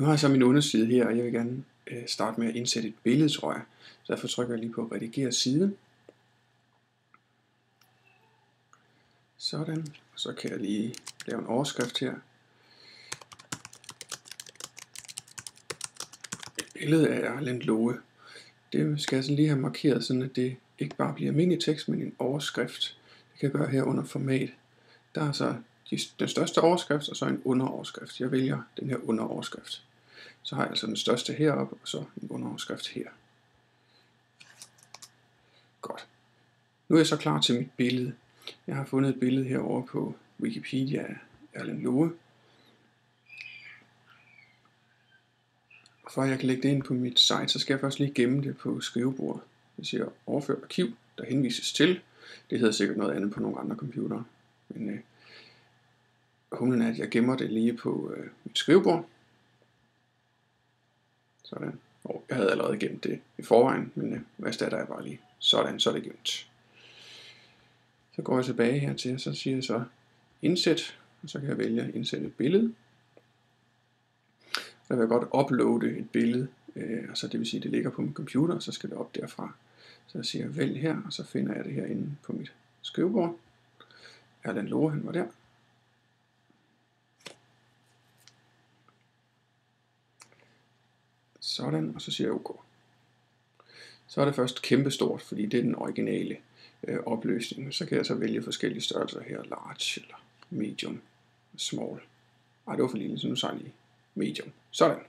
Nu har jeg så min underside her, og jeg vil gerne starte med at indsætte et billede, tror jeg. Så derfor trykker jeg lige på redigere side. Sådan, og så kan jeg lige lave en overskrift her. Et billede af Erlend Loe. Det skal jeg så lige have markeret, sådan at det ikke bare bliver almindelig tekst, men en overskrift. Det kan jeg gøre her under format. Der er så den største overskrift, og så en underoverskrift. Jeg vælger den her underoverskrift. Så har jeg altså den største heroppe, og så en underoverskrift her. Godt. Nu er jeg så klar til mit billede. Jeg har fundet et billede herovre på Wikipedia af Erlend Loe. Og for at jeg kan lægge det ind på mit site, så skal jeg først lige gemme det på skrivebordet. Jeg siger overfør arkiv, der henvises til. Det hedder sikkert noget andet på nogle andre computere. Men humlen er, at jeg gemmer det lige på mit skrivebord. Sådan. Og jeg havde allerede gemt det i forvejen, men hvad er jeg bare lige. Sådan, så er det gemt. Så går jeg tilbage hertil, og så siger jeg så indsæt, og så kan jeg vælge at indsætte et billede. Der vil jeg godt uploade et billede, altså det vil sige, at det ligger på min computer, og så skal det op derfra. Så jeg siger vælg her, og så finder jeg det her inde på mit skrivebord. Erlend Loe, han var der. Sådan, og så siger jeg OK. Så er det først kæmpestort, fordi det er den originale opløsning. Så kan jeg så vælge forskellige størrelser her, large eller medium, small. Det var for lille, så nu tager jeg lige medium. Sådan.